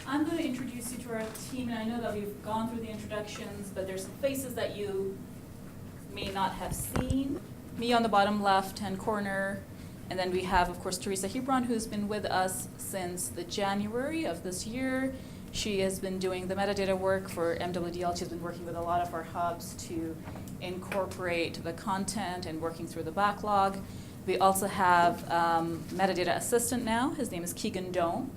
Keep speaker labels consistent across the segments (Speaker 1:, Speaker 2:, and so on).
Speaker 1: I'm going to introduce you to our team, and I know that we've gone through the introductions, but there's some faces that you may not have seen. Me on the bottom left-hand corner, and then we have, of course, Teresa Hebron, who's been with us since the January of this year. She has been doing the metadata work for MWDL. She's been working with a lot of our hubs to incorporate the content and working through the backlog. We also have metadata assistant now. His name is Keegan Dome,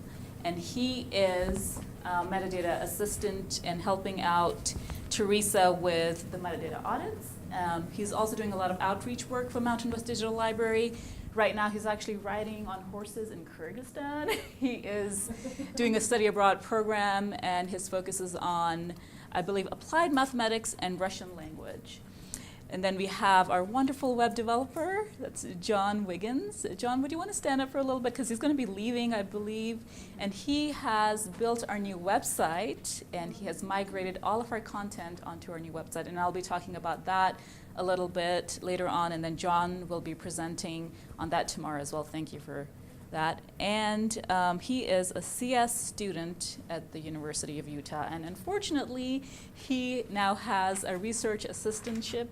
Speaker 1: and he is metadata assistant and helping out Teresa with the metadata audits. He's also doing a lot of outreach work for Mountain West Digital Library. Right now, he's actually riding on horses in Kyrgyzstan. He is doing a study abroad program, and his focus is on, I believe, applied mathematics and Russian language. And then we have our wonderful web developer, that's John Wiggins. John, would you want to stand up for a little bit? Because he's going to be leaving, I believe. And he has built our new website, and he has migrated all of our content onto our new website. And I'll be talking about that a little bit later on, and then John will be presenting on that tomorrow as well. Thank you for that. And he is a CS student at the University of Utah, and unfortunately, he now has a research assistantship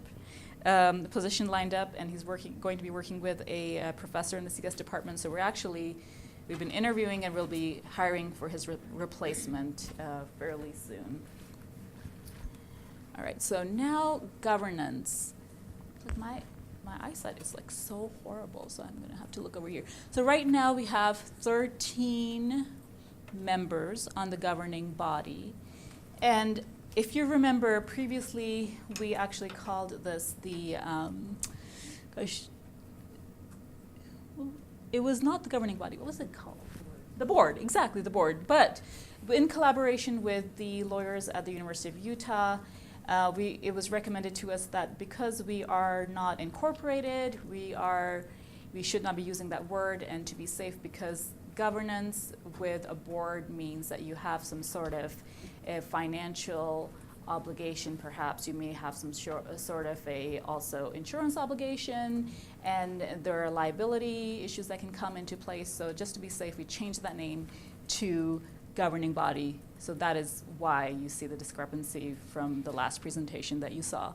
Speaker 1: position lined up, and he's going to be working with a professor in the CS department. So we've been interviewing, and we'll be hiring for his replacement fairly soon. All right, so now governance. My eyesight is like so horrible, so I'm going to have to look over here. So right now we have 13 members on the governing body. And if you remember previously, we actually called this the, it was not the governing body. What was it called? The board, exactly, the board. But in collaboration with the lawyers at the University of Utah, it was recommended to us that because we are not incorporated, we should not be using that word, and to be safe, because governance with a board means that you have some sort of a financial obligation. Perhaps you may have some sort of also insurance obligation, and there are liability issues that can come into place. So just to be safe, we changed that name to governing body. So that is why you see the discrepancy from the last presentation that you saw.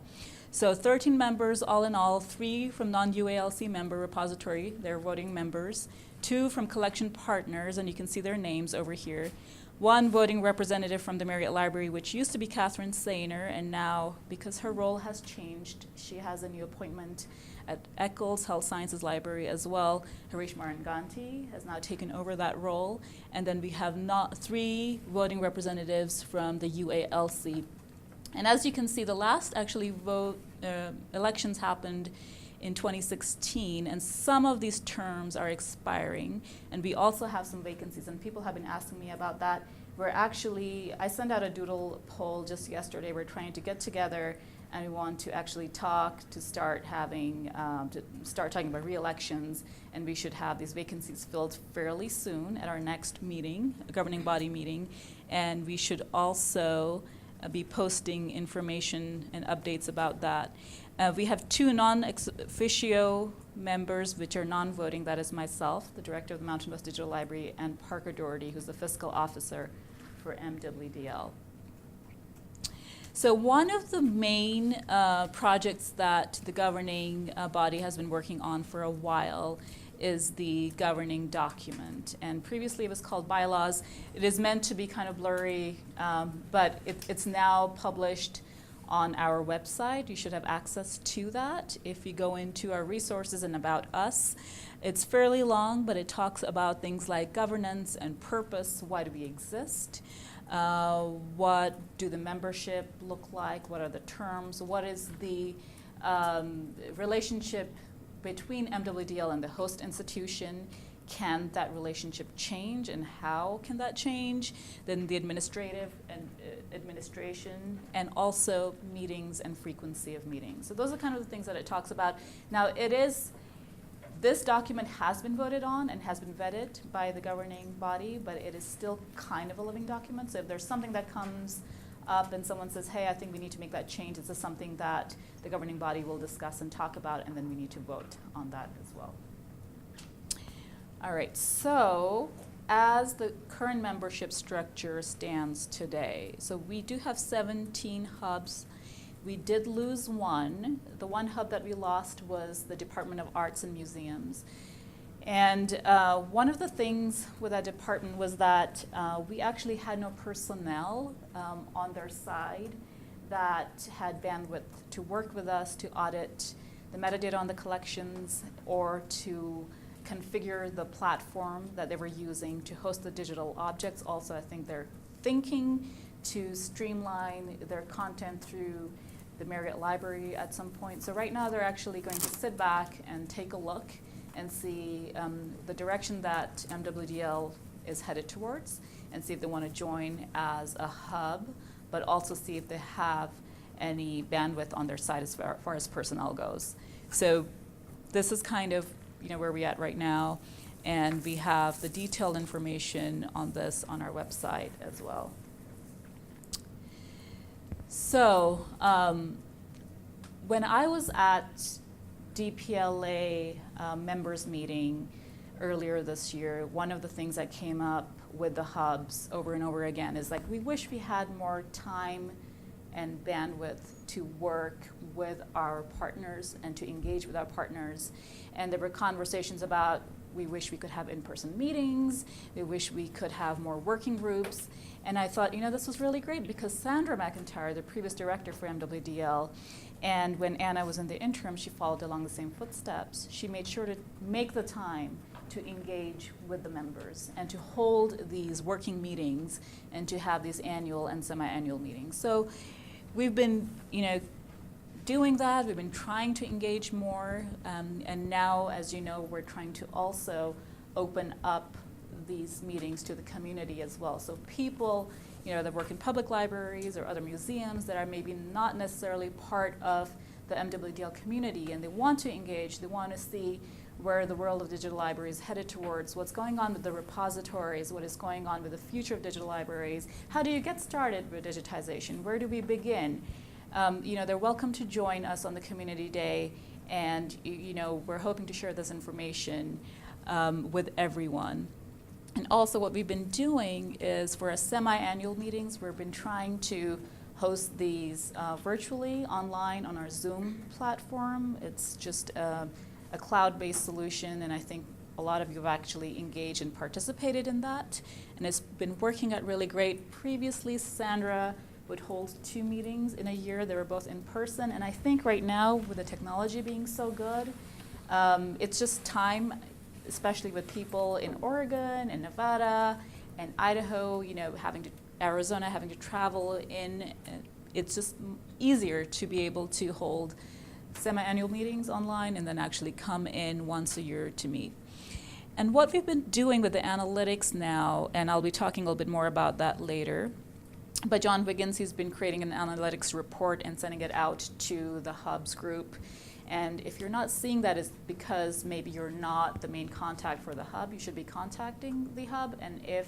Speaker 1: So 13 members all in all, 3 from non-UALC member repository, they're voting members, 2 from collection partners, and you can see their names over here, 1 voting representative from the Marriott Library, which used to be Catherine Sainer, and now, because her role has changed, she has a new appointment at Eccles Health Sciences Library as well. Harish Maranganti has now taken over that role. And then we have 3 voting representatives from the UALC. And as you can see, the last actually elections happened in 2016, and some of these terms are expiring. And we also have some vacancies, and people have been asking me about that. I sent out a doodle poll just yesterday. We're trying to get together, and we want to actually start talking about re-elections, and we should have these vacancies filled fairly soon at our next meeting, a governing body meeting, and we should also be posting information and updates about that. We have 2 non-ex officio members, which are non-voting. That is myself, the director of the Mountain West Digital Library, and Parker Doherty, who's the fiscal officer for MWDL. So one of the main projects that the governing body has been working on for a while is the governing document. And previously it was called bylaws. It is meant to be kind of blurry, but it's now published on our website. You should have access to that. If you go into our resources and about us, it's fairly long, but it talks about things like governance and purpose. Why do we exist? What do the membership look like? What are the terms? What is the relationship between MWDL and the host institution? Can that relationship change, and how can that change? Then the administration, and also meetings and frequency of meetings. So those are kind of the things that it talks about. Now this document has been voted on and has been vetted by the governing body, but it is still kind of a living document. So if there's something that comes up and someone says, hey, I think we need to make that change, it's something that the governing body will discuss and talk about, and then we need to vote on that as well. All right, so as the current membership structure stands today, so we do have 17 hubs. We did lose one. The one hub that we lost was the Department of Arts and Museums. And one of the things with that department was that we actually had no personnel on their side that had bandwidth to work with us to audit the metadata on the collections or to configure the platform that they were using to host the digital objects. Also, I think they're thinking to streamline their content through the Marriott Library at some point. So right now they're actually going to sit back and take a look and see the direction that MWDL is headed towards and see if they want to join as a hub, but also see if they have any bandwidth on their side as far as personnel goes. So this is kind of where we're at right now, and we have the detailed information on this on our website as well. So when I was at DPLA members meeting earlier this year, one of the things that came up with the hubs over and over again is like, we wish we had more time and bandwidth to work with our partners and to engage with our partners. And there were conversations about, we wish we could have in-person meetings, we wish we could have more working groups. And I thought, this was really great because Sandra McIntyre, the previous director for MWDL, and when Anna was in the interim, she followed along the same footsteps. She made sure to make the time to engage with the members and to hold these working meetings and to have these annual and semi-annual meetings. So we've been, doing that. We've been trying to engage more, and now, as you know, we're trying to also open up these meetings to the community as well. So people, that work in public libraries or other museums that are maybe not necessarily part of the MWDL community, and they want to engage, they want to see where the world of digital libraries is headed towards, what's going on with the repositories, what is going on with the future of digital libraries, how do you get started with digitization, where do we begin? They're welcome to join us on the community day, and we're hoping to share this information with everyone. And also what we've been doing is for our semi-annual meetings, we've been trying to host these virtually online on our Zoom platform. It's just a cloud-based solution, and I think a lot of you have actually engaged and participated in that. And it's been working out really great. Previously, Sandra would hold 2 meetings in a year. They were both in person. And I think right now, with the technology being so good, it's just time, especially with people in Oregon and Nevada and Idaho, Arizona having to travel in. It's just easier to be able to hold semi-annual meetings online and then actually come in once a year to meet. And what we've been doing with the analytics now, and I'll be talking a little bit more about that later, but John Wiggins, he's been creating an analytics report and sending it out to the Hubs group. And if you're not seeing that, it's because maybe you're not the main contact for the Hub. You should be contacting the Hub. And if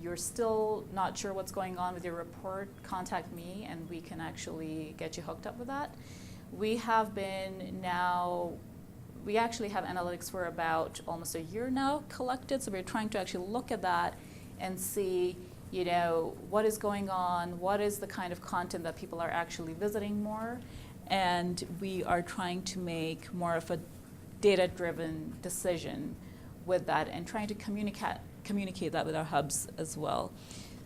Speaker 1: you're still not sure what's going on with your report, contact me and we can actually get you hooked up with that. We actually have analytics for about almost a year now collected, so we're trying to actually look at that and see what is going on, what is the kind of content that people are actually visiting more, and we are trying to make more of a data-driven decision with that and trying to communicate that with our hubs as well.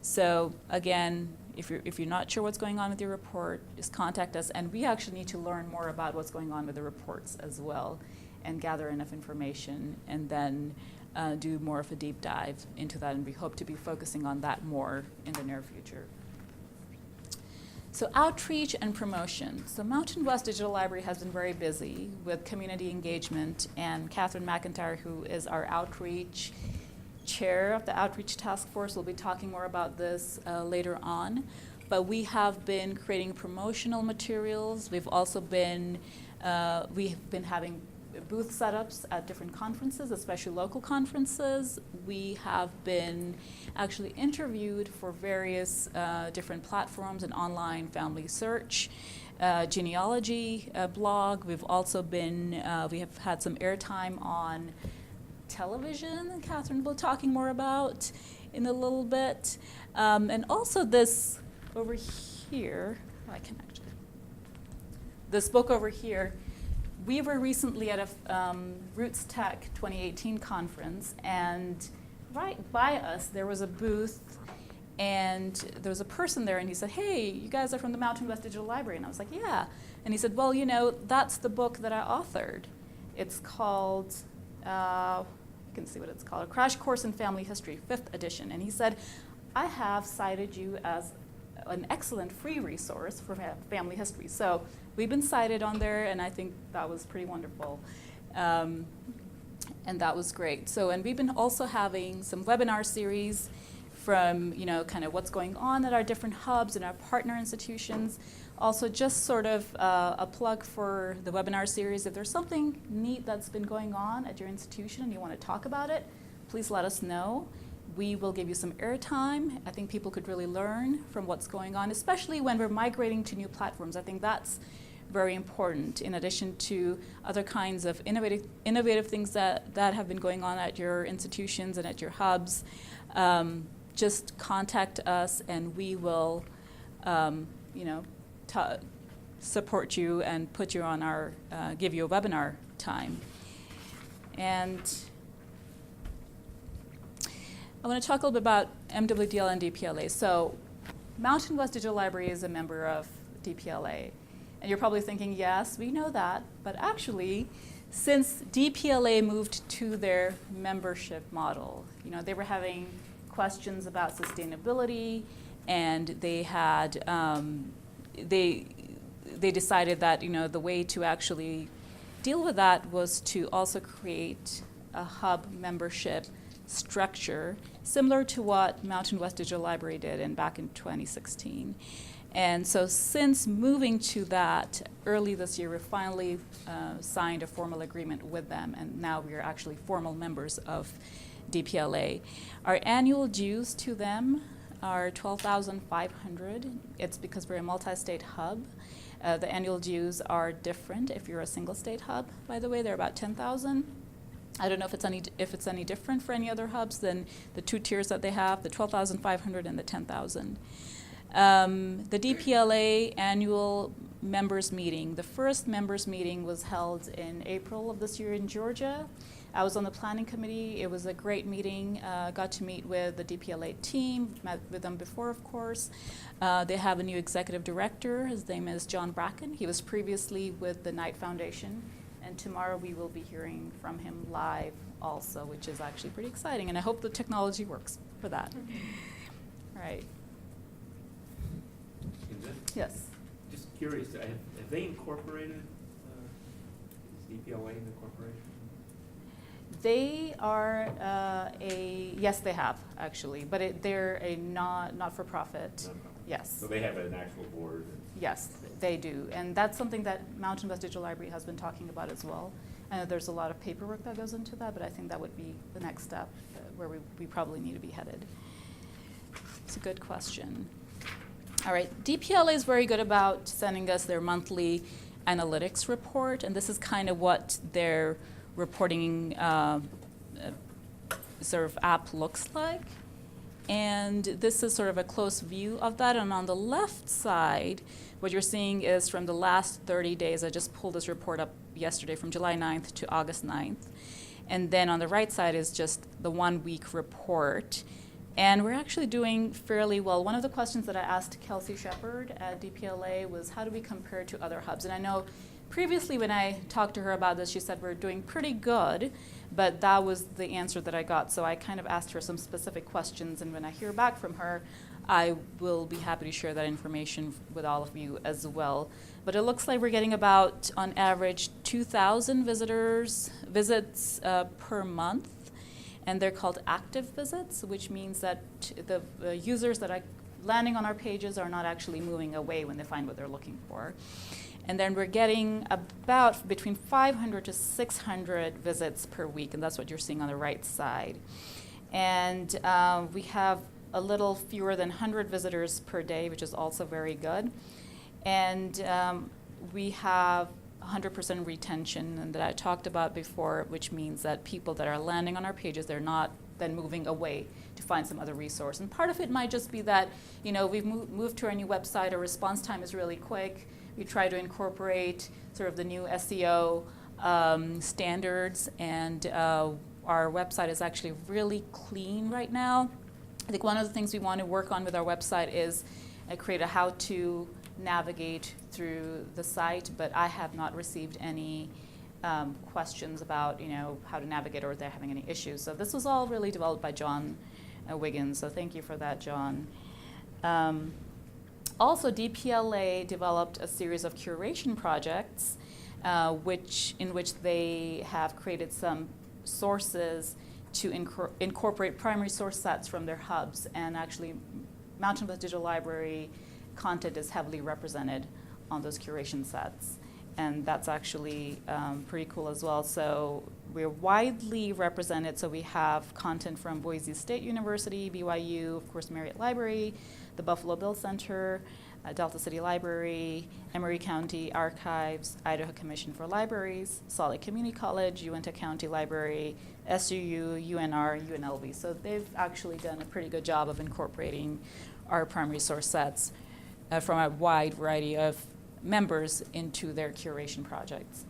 Speaker 1: So again, if you're not sure what's going on with your report, just contact us, and we actually need to learn more about what's going on with the reports as well and gather enough information and then do more of a deep dive into that, and we hope to be focusing on that more in the near future. So outreach and promotion. So Mountain West Digital Library has been very busy with community engagement, and Catherine McIntyre, who is our outreach chair of the outreach task force, will be talking more about this later on. But we have been creating promotional materials. We've also been having booth setups at different conferences, especially local conferences. We have been actually interviewed for various different platforms and online family search, genealogy blog. We've also been, we have had some airtime on television, Catherine will be talking more about in a little bit. And also this over here, this book over here, we were recently at a Roots Tech 2018 conference, and right by us there was a booth, and there was a person there, and he said, "Hey, you guys are from the Mountain West Digital Library?" And I was like, "Yeah." And he said, "Well, you know, that's the book that I authored. It's called, you can see what it's called, A Crash Course in Family History, 5th edition." And he said, "I have cited you as an excellent free resource for family history." So we've been cited on there, and I think that was pretty wonderful. And that was great. So, and we've been also having some webinar series from, you know, kind of what's going on at our different hubs and our partner institutions. Also, just sort of a plug for the webinar series. If there's something neat that's been going on at your institution and you want to talk about it, please let us know. We will give you some airtime. I think people could really learn from what's going on, especially when we're migrating to new platforms. I think that's very important, in addition to other kinds of innovative things that have been going on at your institutions and at your hubs. Just contact us, and we will, you know, support you and put you on our, give you a webinar time. And I want to talk a little bit about MWDL and DPLA. So Mountain West Digital Library is a member of DPLA. And you're probably thinking, yes, we know that. But actually, since DPLA moved to their membership model, you know, they were having questions about sustainability, and they had, they decided that, you know, the way to actually deal with that was to also create a hub membership structure, similar to what Mountain West Digital Library did back in 2016. And so since moving to that early this year, we finally signed a formal agreement with them, and now we are actually formal members of DPLA. Our annual dues to them are $12,500. It's because we're a multi-state hub. The annual dues are different if you're a single state hub, by the way. They're about $10,000. I don't know if it's any different for any other hubs than the two tiers that they have, the $12,500 and the $10,000. The DPLA annual members meeting, the first members meeting was held in April of this year in Georgia. I was on the planning committee. It was a great meeting. Got to meet with the DPLA team, met with them before, of course. They have a new executive director. His name is John Bracken. He was previously with the Knight Foundation. And tomorrow we will be hearing from him live also, which is actually pretty exciting. And I hope the technology works for that. All right.
Speaker 2: Kinza?
Speaker 1: Yes.
Speaker 2: Just curious, have they incorporated, is DPLA in the corporation?
Speaker 1: They are yes, they have, actually, but they're a not-for-profit.
Speaker 2: Non-profit.
Speaker 1: Yes.
Speaker 2: So they have an actual board?
Speaker 1: Yes, they do. And that's something that Mountain West Digital Library has been talking about as well. I know there's a lot of paperwork that goes into that, but I think that would be the next step where we probably need to be headed. It's a good question. All right, DPLA is very good about sending us their monthly analytics report, and this is kind of what their reporting sort of app looks like. And this is sort of a close view of that. And on the left side, what you're seeing is from the last 30 days. I just pulled this report up yesterday from July 9th to August 9th. And then on the right side is just the 1 week report. And we're actually doing fairly well. One of the questions that I asked Kelsey Shepard at DPLA was, how do we compare to other hubs? And I know previously when I talked to her about this, she said we're doing pretty good, but that was the answer that I got. So I kind of asked her some specific questions, and when I hear back from her, I will be happy to share that information with all of you as well. But it looks like we're getting about, on average, 2,000 visits per month. And they're called active visits, which means that the users that are landing on our pages are not actually moving away when they find what they're looking for. And then we're getting about between 500 to 600 visits per week, and that's what you're seeing on the right side. And we have a little fewer than 100 visitors per day, which is also very good. And we have 100% retention and that I talked about before, which means that people that are landing on our pages, they're not then moving away to find some other resource. And part of it might just be that, we've moved to our new website, our response time is really quick. We try to incorporate sort of the new SEO standards, and our website is actually really clean right now. I think one of the things we want to work on with our website is create a how-to navigate through the site, but I have not received any questions about how to navigate or if they're having any issues. So this was all really developed by John Wiggins, so thank you for that, John. Also, DPLA developed a series of curation projects in which they have created some sources to incorporate primary source sets from their hubs, and actually Mountain West Digital Library content is heavily represented on those curation sets, and that's actually pretty cool as well. So we're widely represented, so we have content from Boise State University, BYU, of course Marriott Library, the Buffalo Bill Center, Delta City Library, Emory County Archives, Idaho Commission for Libraries, Salt Lake Community College, Uintah County Library, SUU, UNR, UNLV. So they've actually done a pretty good job of incorporating our primary source sets from a wide variety of members into their curation projects.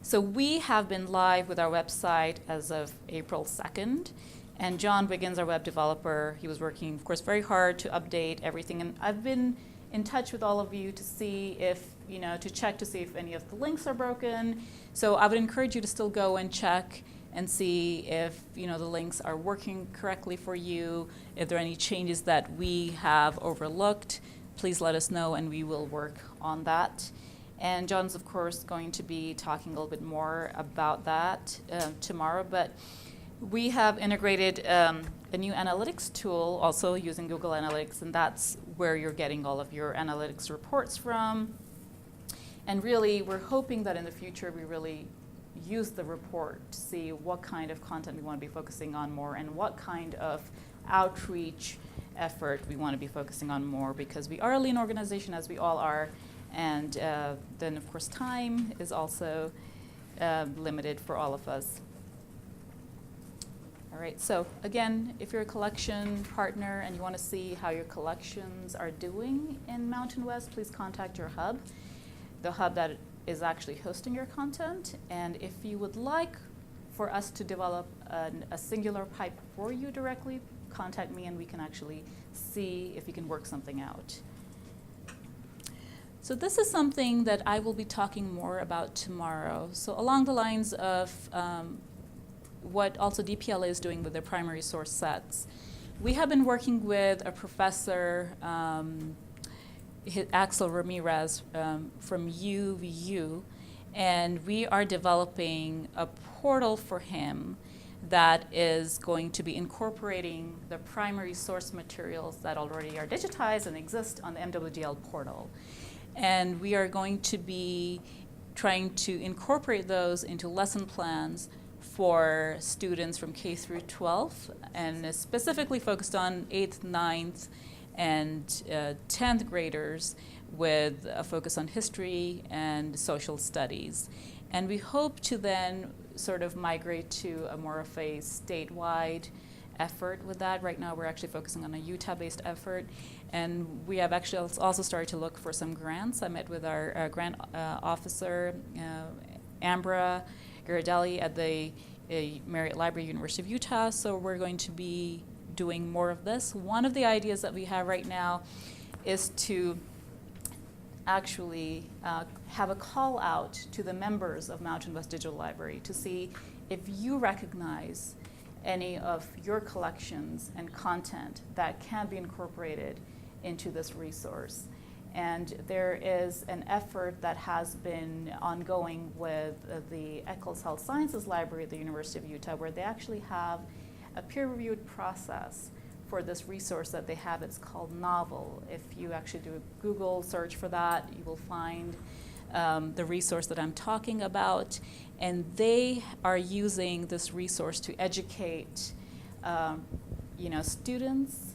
Speaker 1: So we have been live with our website as of April 2nd. And John Wiggins, our web developer, he was working, of course, very hard to update everything. And I've been in touch with all of you to see if, to check to see if any of the links are broken. So I would encourage you to still go and check and see if, the links are working correctly for you. If there are any changes that we have overlooked, please let us know and we will work on that. And John's, of course, going to be talking a little bit more about that tomorrow. But we have integrated a new analytics tool, also using Google Analytics, and that's where you're getting all of your analytics reports from. And really, we're hoping that in the future we really use the report to see what kind of content we want to be focusing on more and what kind of outreach effort we want to be focusing on more, because we are a lean organization, as we all are, and then, of course, time is also limited for all of us. All right, so again, if you're a collection partner and you want to see how your collections are doing in Mountain West, please contact your hub, the hub that is actually hosting your content. And if you would like for us to develop a singular pipe for you directly, contact me and we can actually see if we can work something out. So this is something that I will be talking more about tomorrow. So along the lines of what also DPLA is doing with their primary source sets. We have been working with a professor, Axel Ramirez from UVU, and we are developing a portal for him that is going to be incorporating the primary source materials that already are digitized and exist on the MWDL portal. And we are going to be trying to incorporate those into lesson plans for students from K through 12, and is specifically focused on 8th, 9th, and 10th graders with a focus on history and social studies. And we hope to then sort of migrate to a more of a statewide effort with that. Right now we're actually focusing on a Utah-based effort, and we have actually also started to look for some grants. I met with our grant officer, Ambra Garadelli at the Marriott Library, University of Utah, so we're going to be doing more of this. One of the ideas that we have right now is to actually have a call out to the members of Mountain West Digital Library to see if you recognize any of your collections and content that can be incorporated into this resource. And there is an effort that has been ongoing with the Eccles Health Sciences Library at the University of Utah, where they actually have a peer-reviewed process for this resource that they have. It's called Novel. If you actually do a Google search for that, you will find the resource that I'm talking about. And they are using this resource to educate students.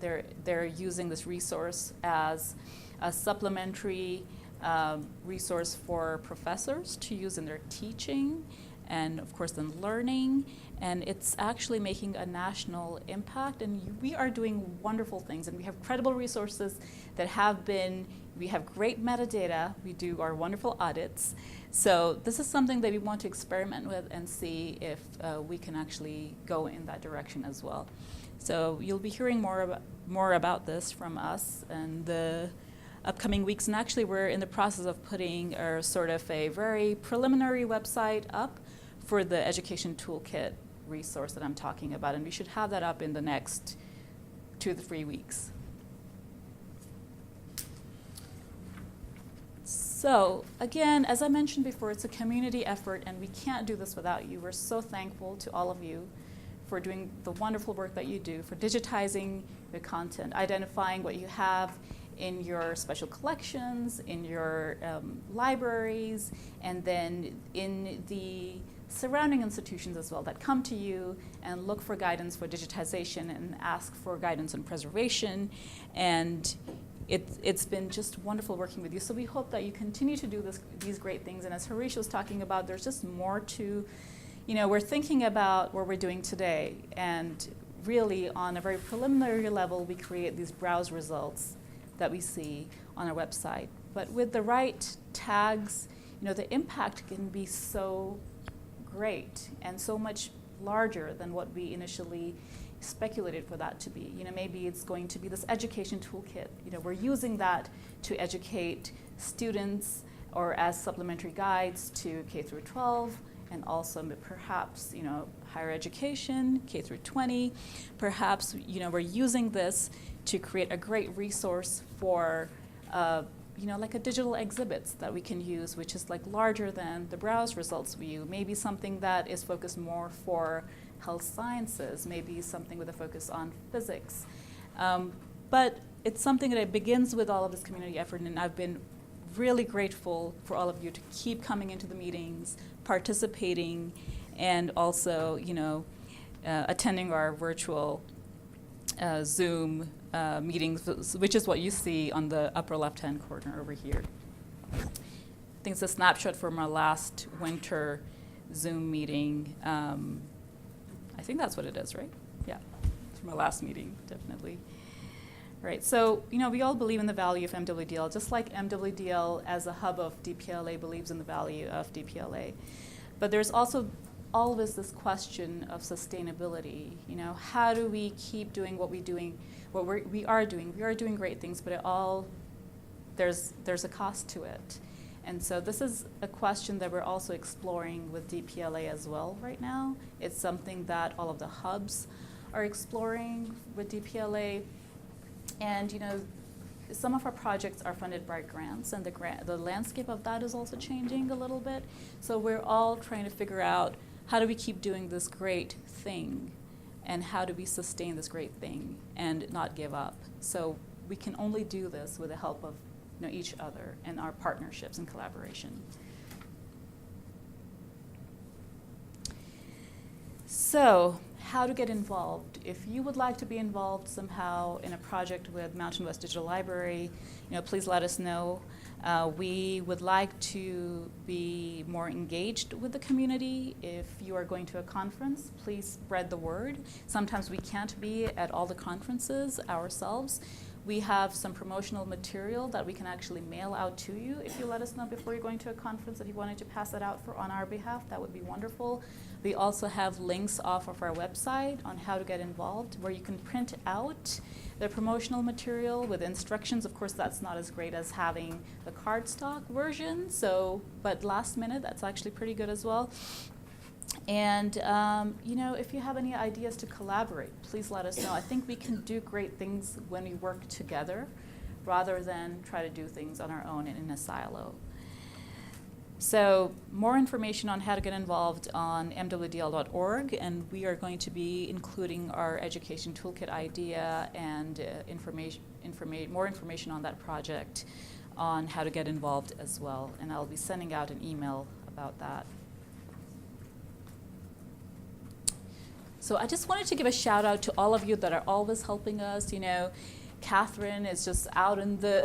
Speaker 1: They're using this resource as a supplementary resource for professors to use in their teaching and, of course, then learning. And it's actually making a national impact. And we are doing wonderful things. And we have credible resources that we have great metadata. We do our wonderful audits. So this is something that we want to experiment with and see if we can actually go in that direction as well. So you'll be hearing more about this from us in the upcoming weeks. And actually, we're in the process of putting a sort of a very preliminary website up for the education toolkit resource that I'm talking about. And we should have that up in the next 2 to 3 weeks. So again, as I mentioned before, it's a community effort, and we can't do this without you. We're so thankful to all of you for doing the wonderful work that you do, for digitizing the content, identifying what you have in your special collections, in your libraries, and then in the surrounding institutions as well that come to you and look for guidance for digitization and ask for guidance on preservation. And it's been just wonderful working with you. So we hope that you continue to do these great things. And as Harish was talking about, there's just more to, we're thinking about what we're doing today. And really, on a very preliminary level, we create these browse results that we see on our website. But with the right tags, the impact can be so great and so much larger than what we initially speculated for that to be. Maybe it's going to be this education toolkit. We're using that to educate students or as supplementary guides to K through 12, and also perhaps, higher education, K through 20. Perhaps, we're using this to create a great resource for, like a digital exhibits that we can use, which is like larger than the browse results view. Maybe something that is focused more for health sciences, maybe something with a focus on physics. But it's something that begins with all of this community effort, and I've been really grateful for all of you to keep coming into the meetings, participating, and also, attending our virtual Zoom meetings, which is what you see on the upper left-hand corner over here. I think it's a snapshot from our last winter Zoom meeting. I think that's what it is, right? Yeah, it's from our last meeting, definitely. All right, so, we all believe in the value of MWDL, just like MWDL as a hub of DPLA believes in the value of DPLA. But there's also always this question of sustainability. How do we keep doing what we are doing? We are doing great things, but there's a cost to it. And so this is a question that we're also exploring with DPLA as well right now. It's something that all of the hubs are exploring with DPLA. And some of our projects are funded by grants, and the landscape of that is also changing a little bit. So we're all trying to figure out, how do we keep doing this great thing, and how do we sustain this great thing and not give up? So we can only do this with the help of each other and our partnerships and collaboration. So how to get involved. If you would like to be involved somehow in a project with Mountain West Digital Library, please let us know. We would like to be more engaged with the community. If you are going to a conference, please spread the word. Sometimes we can't be at all the conferences ourselves. We have some promotional material that we can actually mail out to you. If you let us know before you're going to a conference that you wanted to pass that out on our behalf, that would be wonderful. We also have links off of our website on how to get involved, where you can print out the promotional material with instructions. Of course, that's not as great as having the cardstock version, but last minute, that's actually pretty good as well. And if you have any ideas to collaborate, please let us know. I think we can do great things when we work together rather than try to do things on our own and in a silo. So more information on how to get involved on MWDL.org, and we are going to be including our education toolkit idea and more information on that project on how to get involved as well. And I'll be sending out an email about that. So I just wanted to give a shout out to all of you that are always helping us. Catherine is just out in the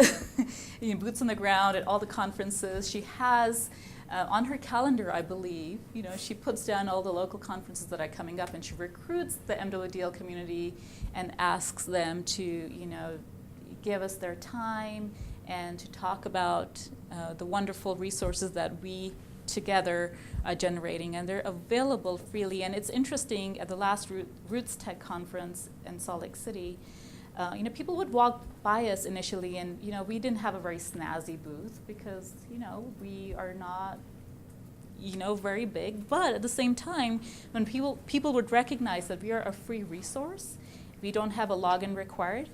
Speaker 1: boots on the ground at all the conferences. She has on her calendar, I believe, she puts down all the local conferences that are coming up, and she recruits the MWDL community and asks them to, give us their time and to talk about the wonderful resources that we together are generating, and they're available freely. And it's interesting, at the last Roots Tech conference in Salt Lake City, people would walk by us initially, and we didn't have a very snazzy booth because we are not very big. But at the same time, when people would recognize that we are a free resource, we don't have a login required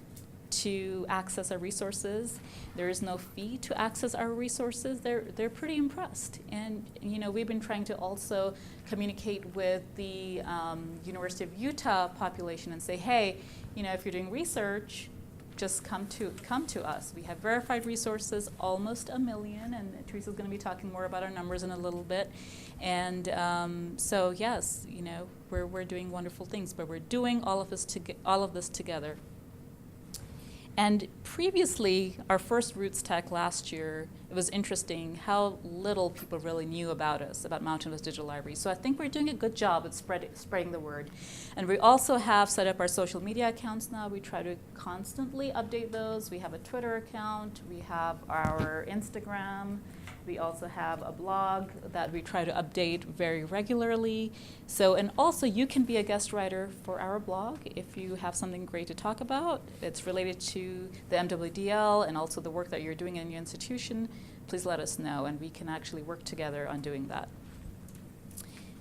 Speaker 1: to access our resources. There is no fee to access our resources. They're pretty impressed. And we've been trying to also communicate with the University of Utah population and say, hey, if you're doing research, just come to us. We have verified resources, almost 1 million, and Teresa's going to be talking more about our numbers in a little bit. And so yes, we're doing wonderful things, but we're doing all of this together. And previously, our first Roots Tech last year, it was interesting how little people really knew about us, about Mountain West Digital Library. So I think we're doing a good job at spreading the word. And we also have set up our social media accounts now. We try to constantly update those. We have a Twitter account. We have our Instagram. We also have a blog that we try to update very regularly. So, and also you can be a guest writer for our blog if you have something great to talk about. It's related to the MWDL and also the work that you're doing in your institution. Please let us know, and we can actually work together on doing that.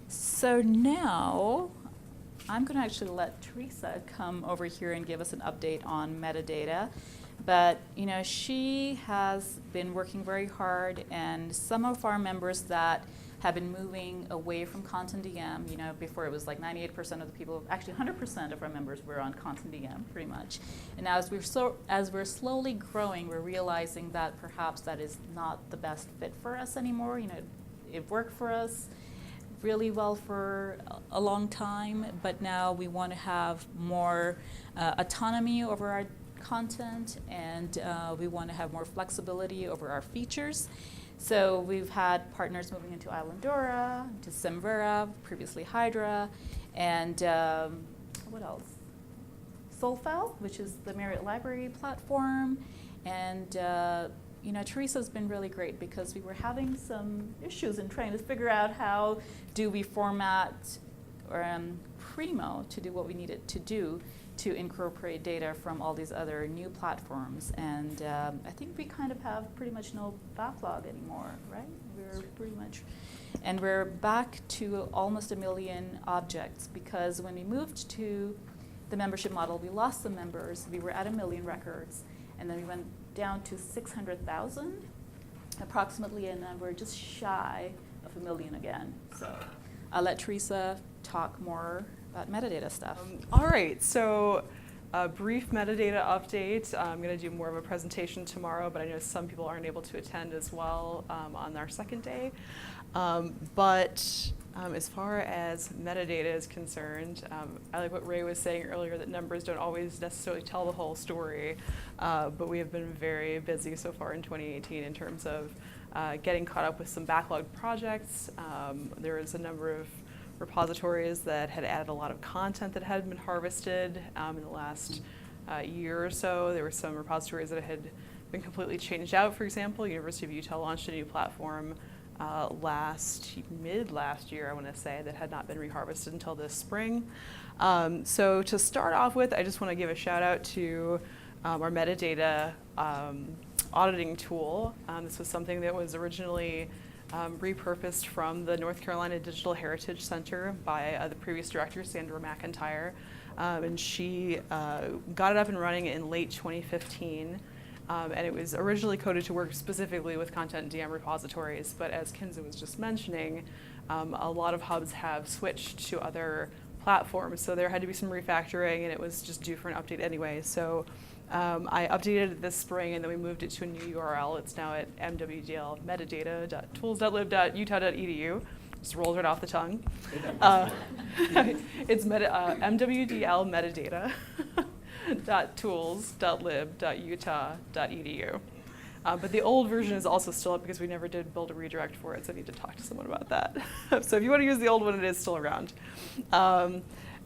Speaker 1: So now I'm going to actually let Teresa come over here and give us an update on metadata. But she has been working very hard, and some of our members that have been moving away from Content DM, before it was like 98% of the people, actually 100% of our members were on Content DM, pretty much. And now as we're slowly growing, we're realizing that perhaps that is not the best fit for us anymore. It worked for us really well for a long time, but now we want to have more autonomy over our content, and we want to have more flexibility over our features. So we've had partners moving into Islandora, to Semvera, previously Hydra, and what else? Solfel, which is the Marriott Library platform. And Teresa's been really great because we were having some issues in trying to figure out how do we format Primo to do what we needed to do to incorporate data from all these other new platforms. And I think we kind of have pretty much no backlog anymore, right? We're pretty much, and we're back to almost 1 million objects, because when we moved to the membership model, we lost some members. We were at 1 million records, and then we went down to 600,000 approximately, and then we're just shy of 1 million again. So I'll let Teresa talk more about metadata stuff.
Speaker 3: All right, so a brief metadata update. I'm going to do more of a presentation tomorrow, but I know some people aren't able to attend as well on our second day. But as far as metadata is concerned, I like what Ray was saying earlier, that numbers don't always necessarily tell the whole story, but we have been very busy so far in 2018 in terms of getting caught up with some backlogged projects. There is a number of repositories that had added a lot of content that had been harvested in the last year or so. There were some repositories that had been completely changed out. For example, University of Utah launched a new platform mid last year, I want to say, that had not been reharvested until this spring. So to start off with, I just want to give a shout out to our metadata auditing tool. This was something that was originally repurposed from the North Carolina Digital Heritage Center by the previous director, Sandra McIntyre. And she got it up and running in late 2015. And it was originally coded to work specifically with Content DM repositories, but as Kinza was just mentioning, a lot of hubs have switched to other platforms, so there had to be some refactoring, and it was just due for an update anyway. So I updated it this spring, and then we moved it to a new URL. It's now at MWDL metadata.tools.lib.utah.edu. Just rolls right off the tongue. It's MWDL metadata. .tools.lib.utah.edu. But the old version is also still up because we never did build a redirect for it, so I need to talk to someone about that. So if you want to use the old one, it is still around.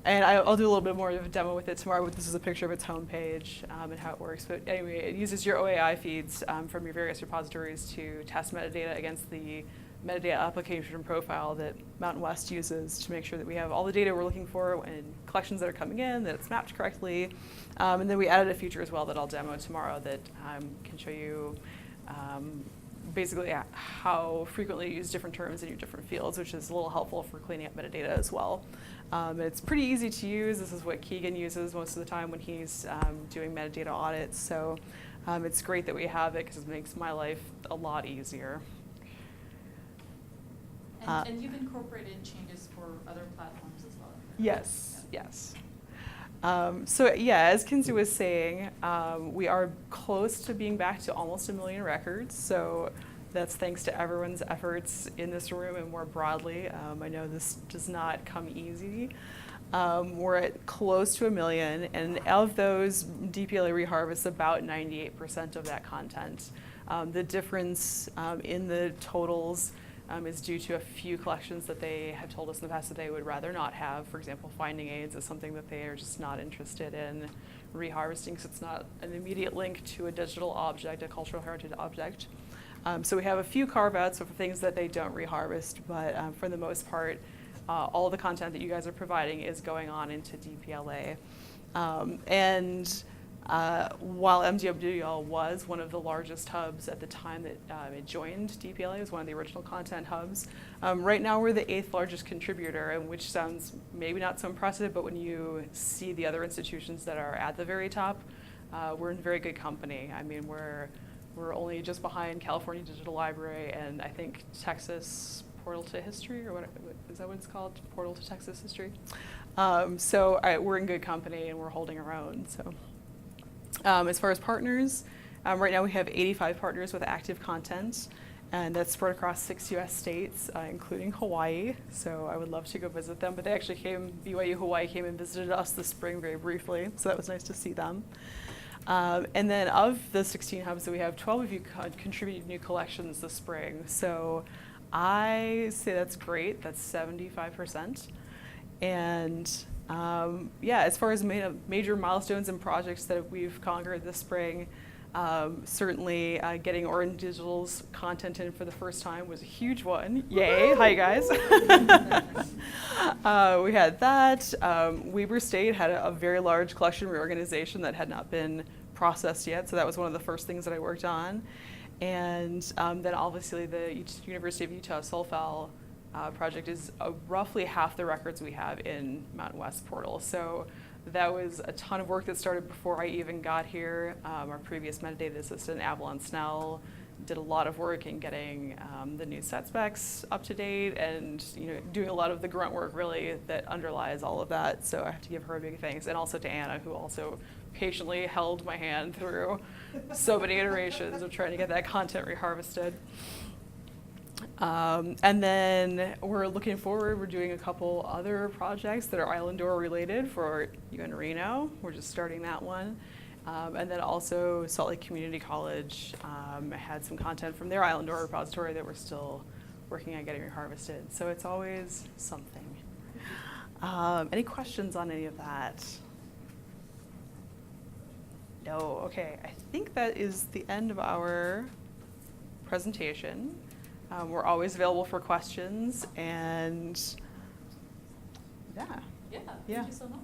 Speaker 3: And I'll do a little bit more of a demo with it tomorrow. This is a picture of its homepage and how it works. But anyway, it uses your OAI feeds from your various repositories to test metadata against the metadata application profile that Mountain West uses to make sure that we have all the data we're looking for and collections that are coming in, that it's mapped correctly. And then we added a feature as well that I'll demo tomorrow that can show you basically how frequently you use different terms in your different fields, which is a little helpful for cleaning up metadata as well. It's pretty easy to use. This is what Keegan uses most of the time when he's doing metadata audits. So it's great that we have it because it makes my life a lot easier.
Speaker 1: And you've incorporated changes for other platforms as well?
Speaker 3: Yes, yes. So yeah, as Kinza was saying, we are close to being back to almost 1 million records. So that's thanks to everyone's efforts in this room and more broadly. I know this does not come easy. We're at close to 1 million, and of those, DPLA reharvests about 98% of that content. The difference in the totals is due to a few collections that they have told us in the past that they would rather not have. For example, finding aids is something that they are just not interested in reharvesting because it's not an immediate link to a digital object, a cultural heritage object. So we have a few carve-outs for things that they don't reharvest, but for the most part, all of the content that you guys are providing is going on into DPLA. While MWDL was one of the largest hubs at the time that it joined DPLA, it was one of the original content hubs. Right now we're the 8th largest contributor, and which sounds maybe not so impressive, but when you see the other institutions that are at the very top, we're in very good company. I mean, we're only just behind California Digital Library and I think Texas Portal to History, or what is that what it's called? Portal to Texas History. So we're in good company and we're holding our own. So. As far as partners, right now we have 85 partners with active content, and that's spread across 6 US states, including Hawaii. So I would love to go visit them, but they actually BYU Hawaii came and visited us this spring very briefly, so that was nice to see them. And then of the 16 hubs that we have, 12 of you contributed new collections this spring. So I say that's great, that's 75%. And yeah, as far as major milestones and projects that we've conquered this spring, certainly getting Orange Digital's content in for the first time was a huge one. Yay, hi guys. We had that. Weber State had a very large collection reorganization that had not been processed yet, so that was one of the first things that I worked on. And then obviously the University of Utah Solfal project is roughly half the records we have in Mountain West portal. So that was a ton of work that started before I even got here. Our previous metadata assistant, Avalon Snell, did a lot of work in getting the new set specs up to date and doing a lot of the grunt work really that underlies all of that. So I have to give her a big thanks. And also to Anna, who also patiently held my hand through so many iterations of trying to get that content reharvested. And then we're looking forward, we're doing a couple other projects that are Island Door related for UN Reno. We're just starting that one. And then also Salt Lake Community College had some content from their Island Door repository that we're still working on getting reharvested. So it's always something. Any questions on any of that? No, okay. I think that is the end of our presentation. We're always available for questions, and yeah.
Speaker 1: Yeah, thank you so much.